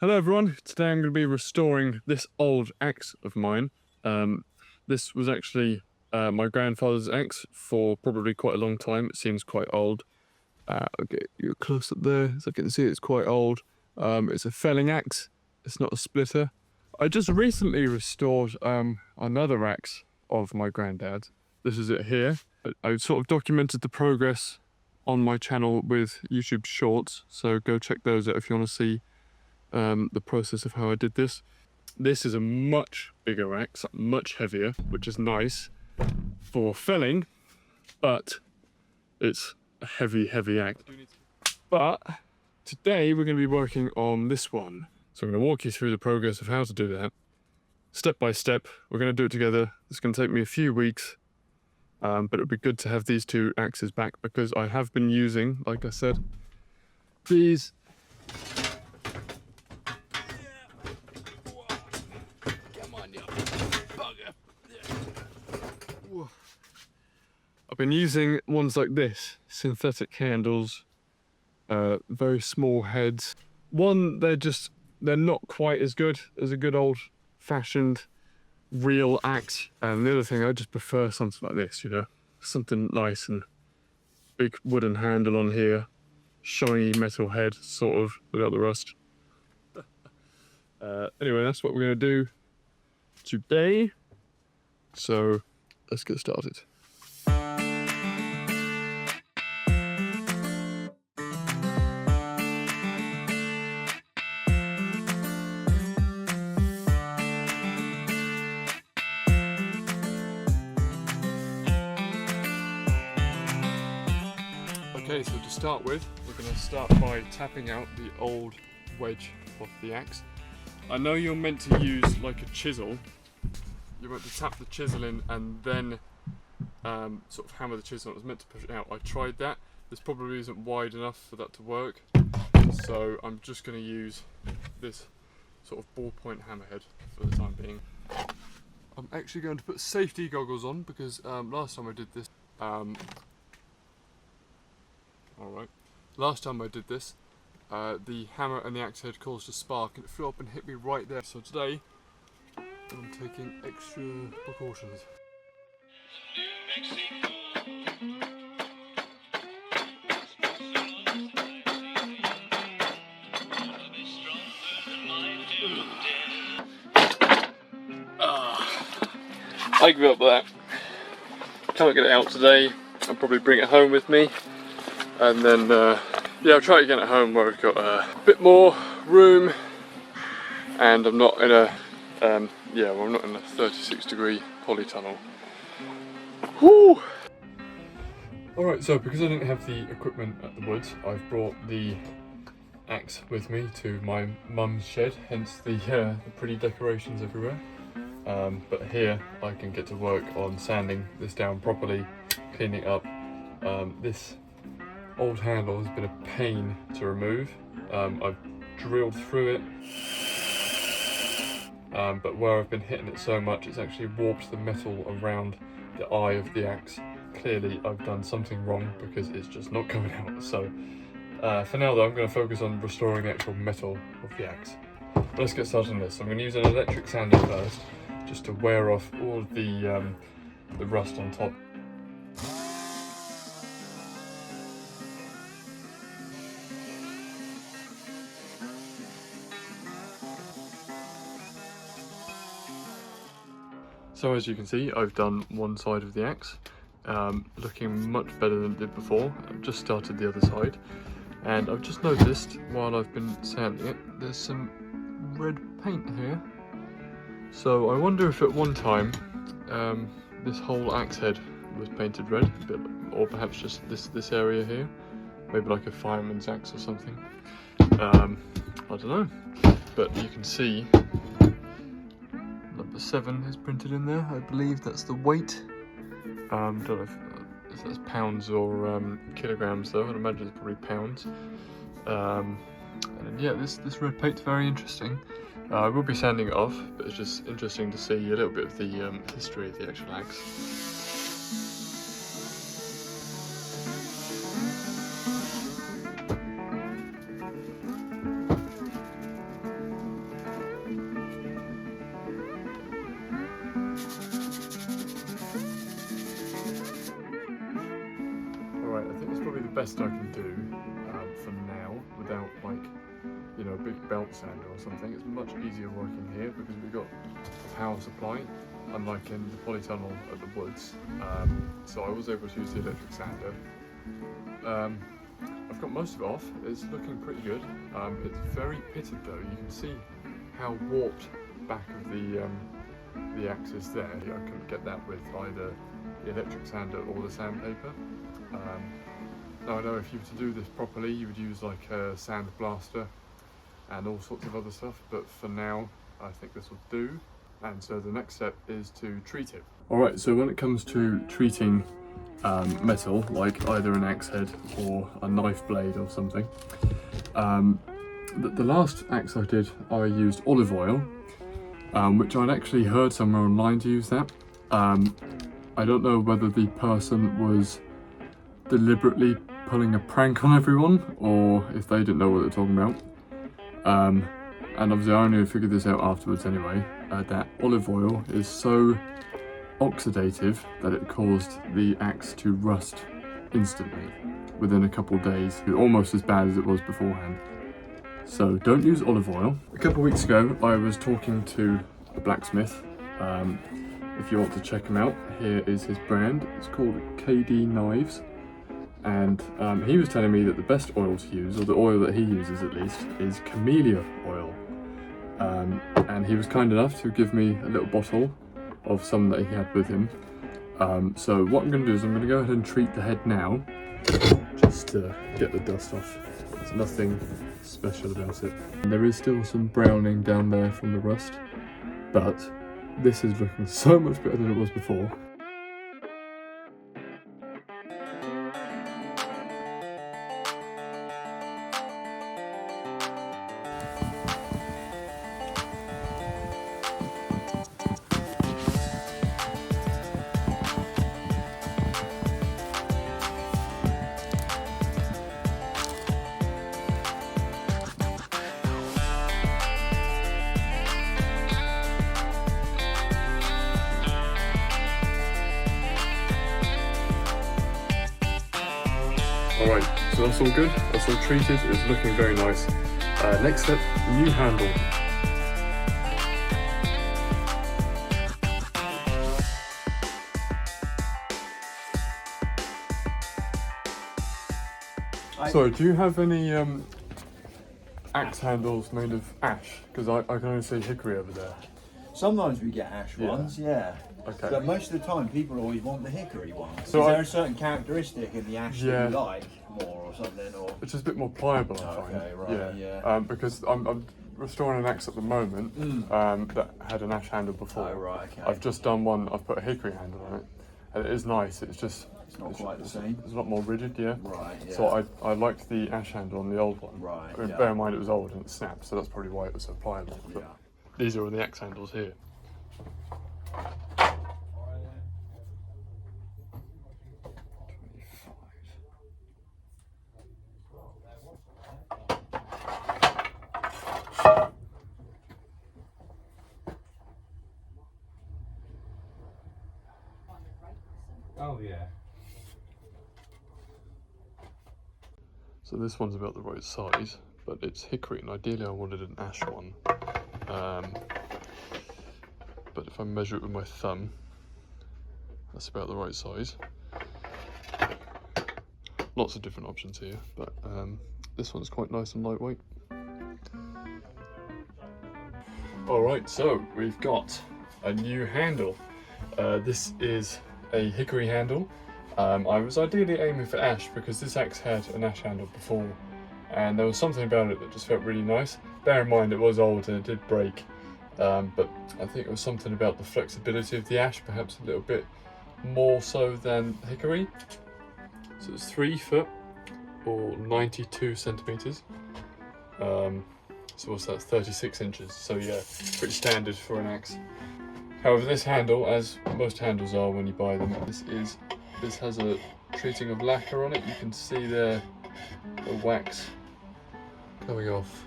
Hello everyone, today I'm going to be restoring this old axe of mine. This was actually my grandfather's axe for probably quite a long time. It seems quite old. I'll get you close up there so I can see it's quite old. It's a felling axe, it's not a splitter. I just recently restored another axe of my granddad. This is it here. I sort of documented the progress on my channel with YouTube Shorts, so go check those out if you want to see the process of how I did this. This is a much bigger axe, much heavier, which is nice for felling, but it's a heavy axe. But today we're going to be working on this one. So I'm going to walk you through the progress of how to do that, step by step. We're going to do it together. It's going to take me a few weeks, but it'll be good to have these two axes back because I have been using, like I said, these I've been using ones like this, synthetic handles, very small heads. One, they're not quite as good as a good old fashioned real axe. And the other thing, I just prefer something like this, you know, something nice and big wooden handle on here, shiny metal head, sort of, without the rust. Anyway, that's what we're gonna do today. So let's get started. Okay, so to start with, we're going to start by tapping out the old wedge of the axe. I know you're meant to use like a chisel. You're meant to tap the chisel in and then sort of hammer the chisel. It was meant to push it out. I tried that. This probably isn't wide enough for that to work. So I'm just going to use this sort of ballpoint hammerhead for the time being. I'm actually going to put safety goggles on because last time I did this, last time I did this, the hammer and the axe head caused a spark and it flew up and hit me right there. So today, I'm taking extra precautions. I give up that. Can't get it out today. I'll probably bring it home with me. And then, yeah, I'll try it again at home where I've got a bit more room and I'm not in a, I'm not in a 36-degree polytunnel. Woo! Alright, so because I didn't have the equipment at the woods, I've brought the axe with me to my mum's shed, hence the pretty decorations everywhere. But here I can get to work on sanding this down properly, cleaning it up. This old handle has been a pain to remove. I've drilled through it, but where I've been hitting it so much, it's actually warped the metal around the eye of the axe. Clearly I've done something wrong because it's just not coming out. So for now though, I'm going to focus on restoring the actual metal of the axe. But let's get started on this. I'm going to use an electric sander first, just to wear off all of the rust on top. So as you can see, I've done one side of the axe, looking much better than it did before. I've just started the other side, and I've just noticed while I've been sanding it, there's some red paint here. So I wonder if at one time this whole axe head was painted red, or perhaps just this area here, maybe like a fireman's axe or something. I don't know, but you can see number 7 is printed in there. I believe that's the weight. Don't know if that's pounds or kilograms though. I'd imagine it's probably pounds. And yeah, this red paint's very interesting. I will be sanding it off, but it's just interesting to see a little bit of the history of the actual axe. best I can do for now, without like, you know, a big belt sander or something. It's much easier working here because we've got a power supply, unlike in the polytunnel at the woods. So I was able to use the electric sander. I've got most of it off. It's looking pretty good. It's very pitted though. You can see how warped back of the axe is there. I couldn't get that with either the electric sander or the sandpaper. Now I know if you were to do this properly, you would use like a sand blaster and all sorts of other stuff, but for now I think this will do. And so the next step is to treat it. Alright, so when it comes to treating metal, like either an axe head or a knife blade or something, the last axe I did, I used olive oil, which I'd actually heard somewhere online to use that. I don't know whether the person was deliberately pulling a prank on everyone or if they didn't know what they're talking about. And obviously I only figured this out afterwards anyway, that olive oil is so oxidative that it caused the axe to rust instantly within a couple of days, almost as bad as it was beforehand. So don't use olive oil. A couple of weeks ago I was talking to a blacksmith. If you want to check him out, here is his brand. It's called KD Knives, and he was telling me that the best oil to use, or the oil that he uses at least, is camellia oil. And he was kind enough to give me a little bottle of some that he had with him. So what I'm going to do is I'm going to go ahead and treat the head now, just to get the dust off. There's nothing special about it. And there is still some browning down there from the rust, but this is looking so much better than it was before. Alright, so that's all good, that's all treated, it's looking very nice. Next step, new handle. So, do you have any axe handles made of ash? Because I can only see hickory over there. Sometimes we get ash ones, yeah. Okay. But most of the time, people always want the hickory ones. So is there a certain characteristic in the ash that you like more, or something? Or it's just a bit more pliable, I find. Okay, right, yeah. Because I'm restoring an axe at the moment that had an ash handle before. Oh, right, okay. I've just done one. I've put a hickory handle on it, and it is nice. It's just it's not quite the same. It's a lot more rigid, yeah. Right, yeah. So I liked the ash handle on the old one. Right. I mean, bear in mind it was old and it snapped, so that's probably why it was so pliable. Yeah. But these are all the axe handles here. Oh yeah. So this one's about the right size, but it's hickory, and ideally I wanted an ash one. But if I measure it with my thumb, that's about the right size. Lots of different options here, but this one's quite nice and lightweight. Alright, so we've got a new handle. This is a hickory handle. I was ideally aiming for ash because this axe had an ash handle before, and there was something about it that just felt really nice. Bear in mind it was old and it did break, but I think it was something about the flexibility of the ash, perhaps a little bit more so than hickory. So it's 3 foot or 92 centimeters. So what's that, 36 inches. So yeah, pretty standard for an axe. However, this handle, as most handles are when you buy them, this has a treating of lacquer on it. You can see there the wax coming off.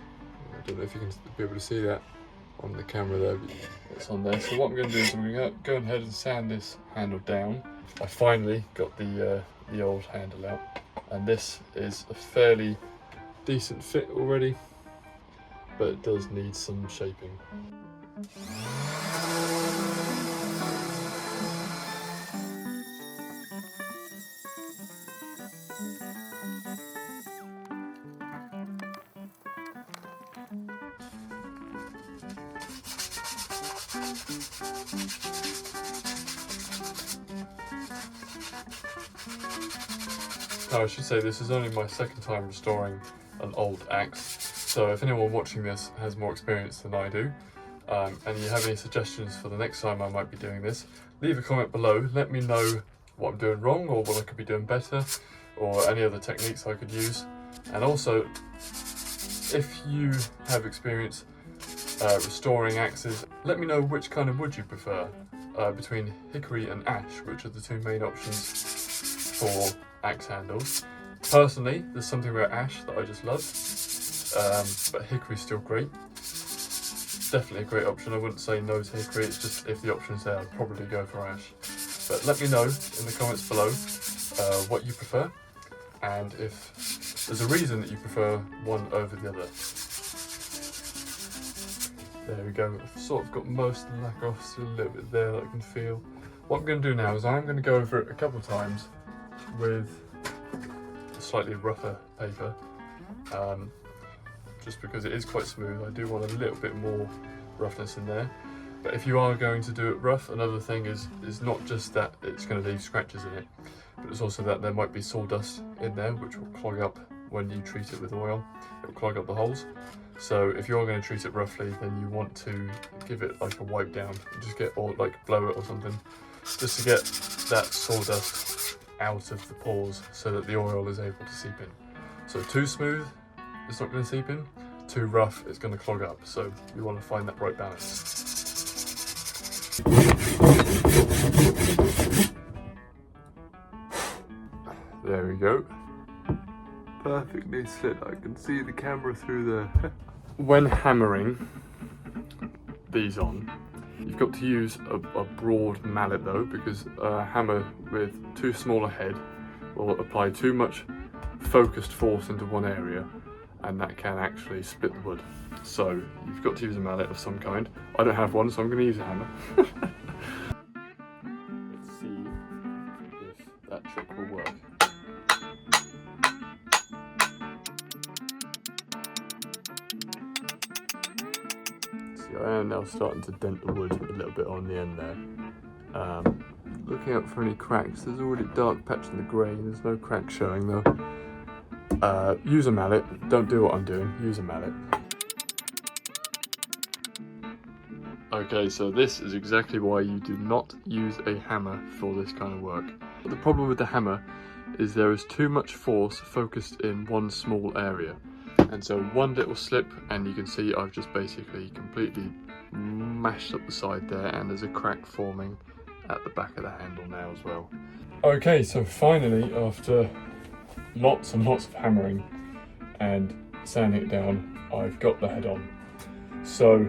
I don't know if you can be able to see that on the camera there, but it's on there. So what I'm going to do is I'm going to go ahead and sand this handle down. I finally got the old handle out. and this is a fairly decent fit already, but it does need some shaping. Now, I should say this is only my second time restoring an old axe, so if anyone watching this has more experience than I do, and you have any suggestions for the next time I might be doing this, leave a comment below. Let me know what I'm doing wrong or what I could be doing better, or any other techniques I could use. And also, if you have experience restoring axes, let me know which kind of wood you prefer between hickory and ash, which are the two main options for axe handles. Personally, there's something about ash that I just love, but hickory's still great. Definitely a great option. I wouldn't say no to hickory, it's just if the option's there, I'd probably go for ash. But let me know in the comments below what you prefer, and if there's a reason that you prefer one over the other. There we go, I've sort of got most of the lacquer off, still a little bit there that I can feel. What I'm going to do now is I'm going to go over it a couple of times with a slightly rougher paper, just because it is quite smooth. I do want a little bit more roughness in there. But if you are going to do it rough, another thing is not just that it's going to leave scratches in it, but it's also that there might be sawdust in there which will clog up when you treat it with oil. It will clog up the holes. So if you're going to treat it roughly, then you want to give it like a wipe down, just get, or like blow it or something, just to get that sawdust out of the pores so that the oil is able to seep in. So too smooth, it's not going to seep in. Too rough, it's going to clog up. So you want to find that right balance. There we go. Perfectly slit. I can see the camera through there. When hammering these on, you've got to use a broad mallet though, because a hammer with too small a head will apply too much focused force into one area, and that can actually split the wood. So you've got to use a mallet of some kind. I don't have one, so I'm going to use a hammer. Let's see if that trick will work. See, I am now starting to dent the wood a little bit on the end there. Looking out for any cracks. There's already a dark patch in the grain. There's no cracks showing though. Use a mallet. Don't do what I'm doing. Use a mallet. Okay, so this is exactly why you do not use a hammer for this kind of work. But the problem with the hammer is there is too much force focused in one small area. And so one little slip and you can see I've just basically completely mashed up the side there, and there's a crack forming at the back of the handle now as well. Okay, so finally, after lots and lots of hammering and sanding it down, I've got the head on. So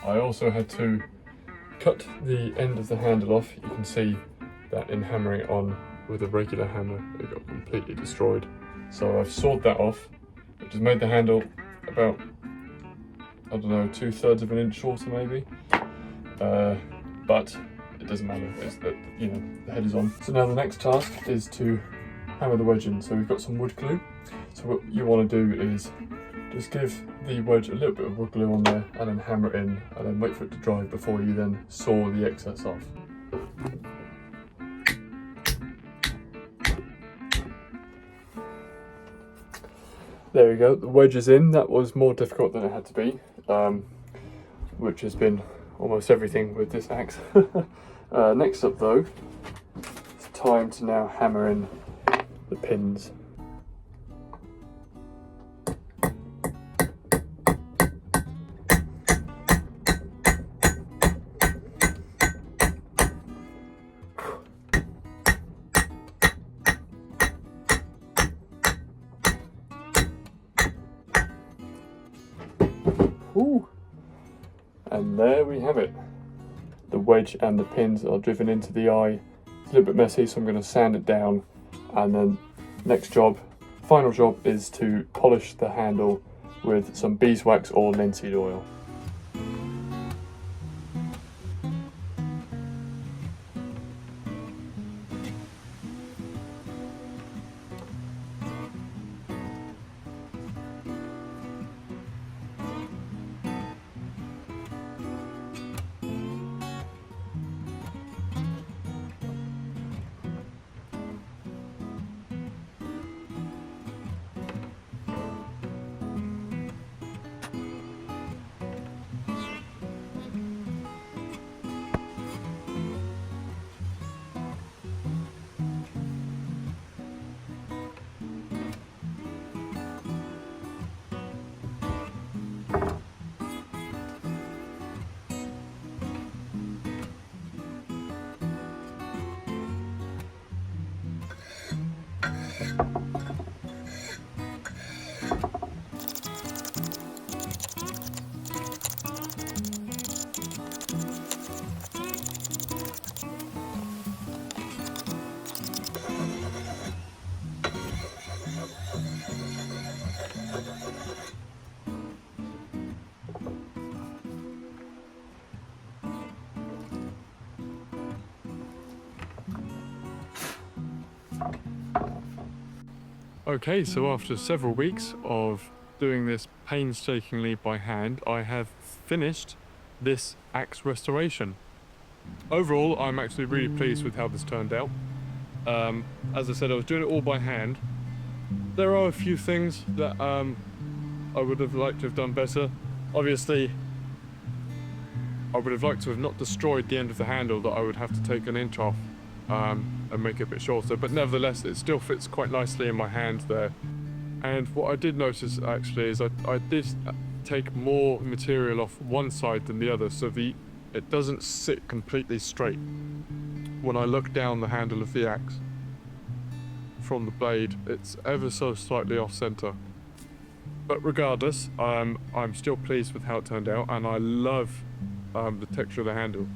I also had to cut the end of the handle off. You can see that in hammering it on with a regular hammer, it got completely destroyed. So I've sawed that off, which has made the handle about, I don't know, 2/3 of an inch shorter maybe. But it doesn't matter, it's that, you know, the head is on. So now the next task is to hammer the wedge in. So we've got some wood glue. So what you want to do is just give the wedge a little bit of wood glue on there and then hammer it in, and then wait for it to dry before you then saw the excess off. There we go, the wedge is in. That was more difficult than it had to be, which has been almost everything with this axe. Next up though, it's time to now hammer in the pins. Ooh. And there we have it. The wedge and the pins are driven into the eye. It's a little bit messy, so I'm going to sand it down, and then next job Final job is to polish the handle with some beeswax or linseed oil. Okay, so after several weeks of doing this painstakingly by hand, I have finished this axe restoration. Overall, I'm actually really pleased with how this turned out. As I said, I was doing it all by hand. There are a few things that I would have liked to have done better. Obviously, I would have liked to have not destroyed the end of the handle that I would have to take an inch off and make it a bit shorter, but nevertheless it still fits quite nicely in my hand there. And what I did notice actually is I did take more material off one side than the other, so it doesn't sit completely straight when I look down the handle of the axe from the blade. It's ever so slightly off center, but regardless, I'm still pleased with how it turned out, and I love the texture of the handle.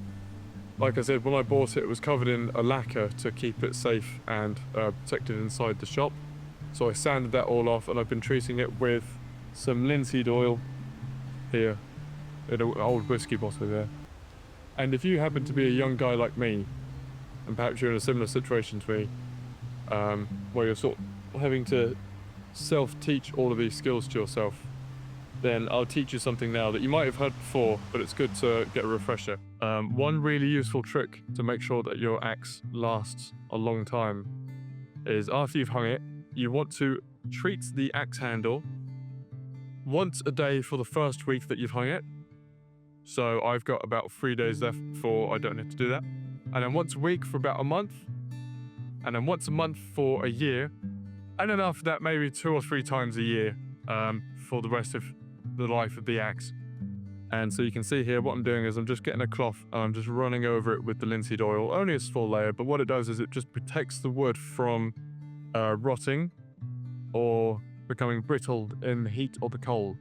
Like I said, when I bought it, it was covered in a lacquer to keep it safe and protected inside the shop. So I sanded that all off, and I've been treating it with some linseed oil here in an old whiskey bottle there. And if you happen to be a young guy like me, and perhaps you're in a similar situation to me, where you're sort of having to self-teach all of these skills to yourself, then I'll teach you something now that you might have heard before, but it's good to get a refresher. One really useful trick to make sure that your axe lasts a long time is, after you've hung it, you want to treat the axe handle once a day for the first week that you've hung it. So I've got about 3 days left before I don't have to do that. And then once a week for about a month. And then once a month for a year. And then after that, maybe 2 or 3 times a year for the rest of the life of the axe. And so you can see here, what I'm doing is I'm just getting a cloth and I'm just running over it with the linseed oil. Only a small layer, but what it does is it just protects the wood from rotting or becoming brittle in the heat or the cold.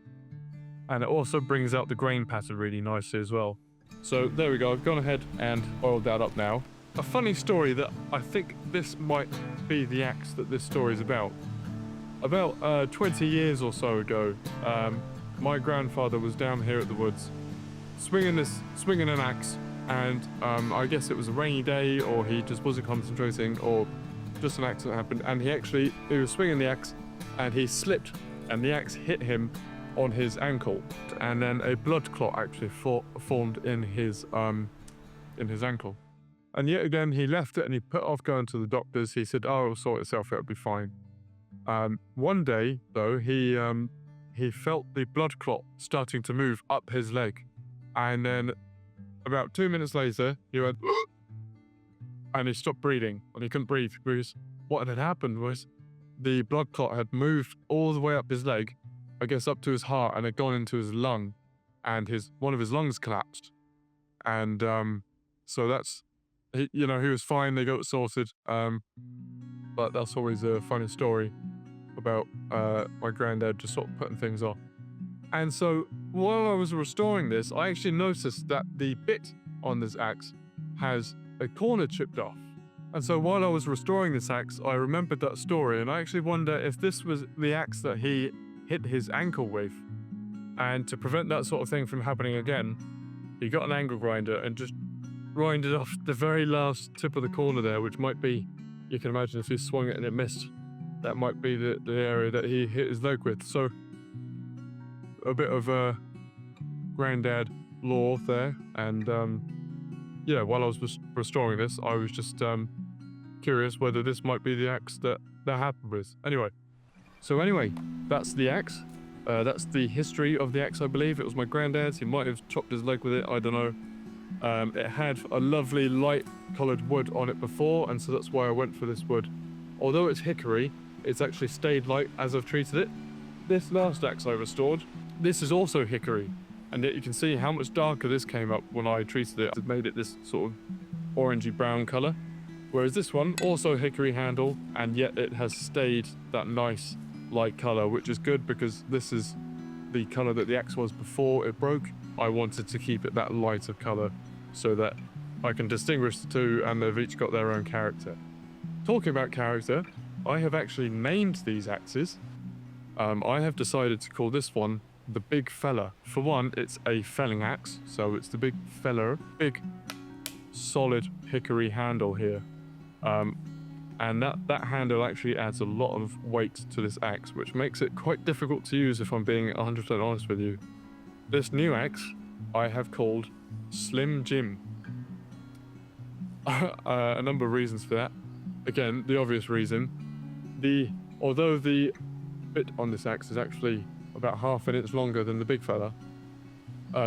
And it also brings out the grain pattern really nicely as well. So there we go, I've gone ahead and oiled that up now. A funny story that I think this might be the axe that this story is about. About 20 years or so ago, my grandfather was down here at the woods swinging an axe, and I guess it was a rainy day, or he just wasn't concentrating, or just an accident happened, and he was swinging the axe and he slipped and the axe hit him on his ankle, and then a blood clot actually formed in his ankle. And yet again, he left it and he put off going to the doctors. He said, "Oh, it'll sort itself, it'll be fine." One day, though, he felt the blood clot starting to move up his leg. And then about 2 minutes later, he went, and he stopped breathing, and he couldn't breathe because what had happened was the blood clot had moved all the way up his leg, I guess up to his heart, and had gone into his lung, and one of his lungs collapsed. And so that's, he was fine, they got it sorted. But that's always a funny story about my granddad just sort of putting things off. And so while I was restoring this, I actually noticed that the bit on this axe has a corner chipped off. And so while I was restoring this axe, I remembered that story, and I actually wonder if this was the axe that he hit his ankle with. And to prevent that sort of thing from happening again, he got an angle grinder and just grinded off the very last tip of the corner there, which might be, you can imagine if he swung it and it missed, that might be the area that he hit his leg with. So a bit of granddad lore there. And yeah, while I was restoring this, I was just curious whether this might be the axe that happened with. Anyway, that's the axe. That's the history of the axe, I believe. It was my granddad's. He might have chopped his leg with it, I don't know. It had a lovely light coloured wood on it before, and so that's why I went for this wood. Although it's hickory, it's actually stayed light as I've treated it. This last axe I restored, this is also hickory, and yet you can see how much darker this came up when I treated it. It made it this sort of orangey brown colour. Whereas this one, also hickory handle, and yet it has stayed that nice light colour, which is good because this is the colour that the axe was before it broke. I wanted to keep it that lighter colour so that I can distinguish the two, and they've each got their own character. Talking about character, I have actually named these axes. I have decided to call this one the Big Fella. For one, it's a felling axe, so it's the big fella, big solid hickory handle here. And that handle actually adds a lot of weight to this axe, which makes it quite difficult to use if I'm being 100% honest with you. This new axe I have called Slim Jim. A number of reasons for that. Again, the obvious reason. Although the bit on this axe is actually about half an inch longer than the big fella,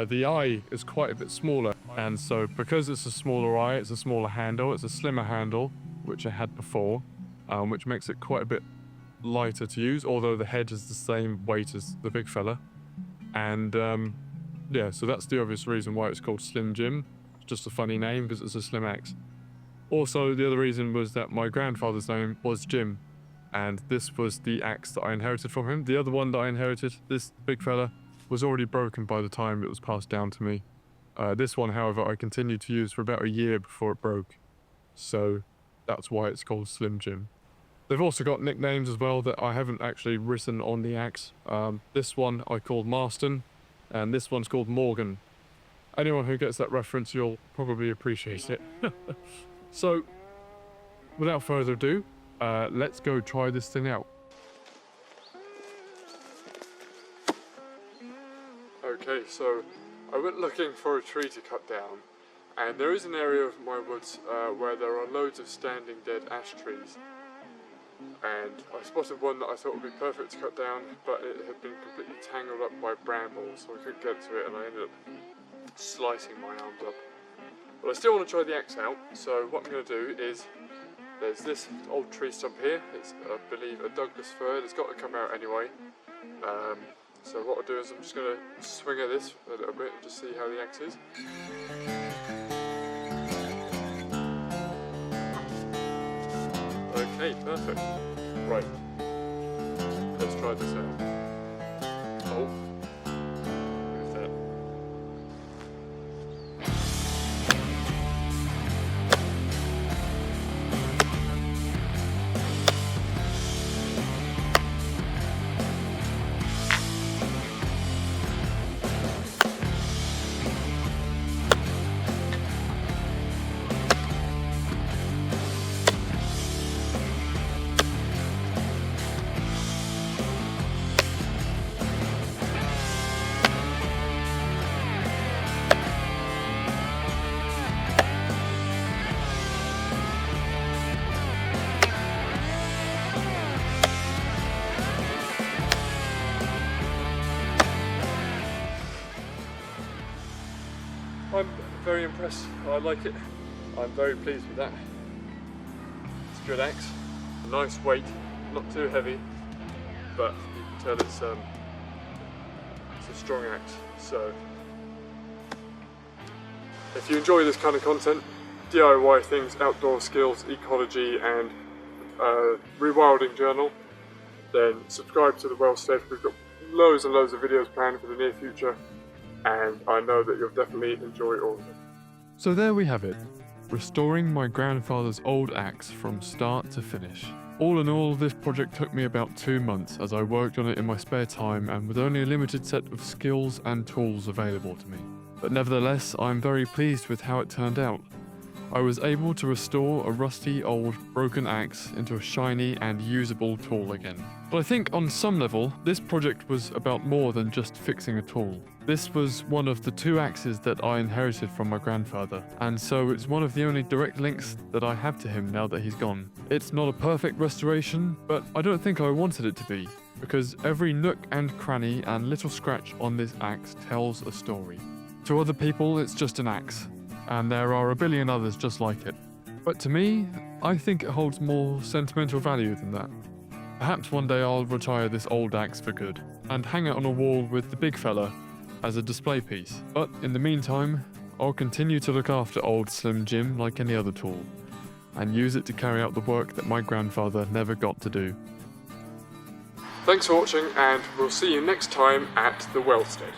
the eye is quite a bit smaller. And so because it's a smaller eye, it's a smaller handle, it's a slimmer handle, which I had before, which makes it quite a bit lighter to use, although the head is the same weight as the big fella. And yeah, so that's the obvious reason why it's called Slim Jim. It's just a funny name because it's a slim axe. Also, the other reason was that my grandfather's name was Jim, and this was the axe that I inherited from him. The other one that I inherited, this big fella, was already broken by the time it was passed down to me. This one, however, I continued to use for about a year before it broke. So that's why it's called Slim Jim. They've also got nicknames as well that I haven't actually written on the axe. This one I called Marston, and this one's called Morgan. Anyone who gets that reference, you'll probably appreciate it. So, without further ado, let's go try this thing out. Okay, so I went looking for a tree to cut down, and there is an area of my woods where there are loads of standing dead ash trees. And I spotted one that I thought would be perfect to cut down, but it had been completely tangled up by brambles, so I couldn't get to it, and I ended up slicing my arms up. But I still want to try the axe out, so what I'm going to do is, there's this old tree stump here. It's, I believe, a Douglas fir. It's got to come out anyway. So what I'll do is I'm just going to swing at this a little bit and just see how the axe is. Okay, perfect. Right, let's try this out. Oh, who's that? I'm very impressed. I like it. I'm very pleased with that. It's a good axe. Nice weight, not too heavy, but you can tell it's a strong axe. So if you enjoy this kind of content, DIY things, outdoor skills, ecology, and rewilding journal, then subscribe to the Wellstead. We've got loads and loads of videos planned for the near future, and I know that you'll definitely enjoy all of them. So there we have it. restoring my grandfather's old axe from start to finish. All in all, this project took me about 2 months as I worked on it in my spare time and with only a limited set of skills and tools available to me. But nevertheless, I'm very pleased with how it turned out. I was able to restore a rusty, old, broken axe into a shiny and usable tool again. But I think on some level, this project was about more than just fixing a tool. This was one of the 2 axes that I inherited from my grandfather, and so it's one of the only direct links that I have to him now that he's gone. It's not a perfect restoration, but I don't think I wanted it to be, because every nook and cranny and little scratch on this axe tells a story. To other people, it's just an axe, and there are a billion others just like it. But to me, I think it holds more sentimental value than that. Perhaps one day I'll retire this old axe for good, and hang it on a wall with the big fella as a display piece. But in the meantime, I'll continue to look after old Slim Jim like any other tool, and use it to carry out the work that my grandfather never got to do. Thanks for watching, and we'll see you next time at the Wellstead.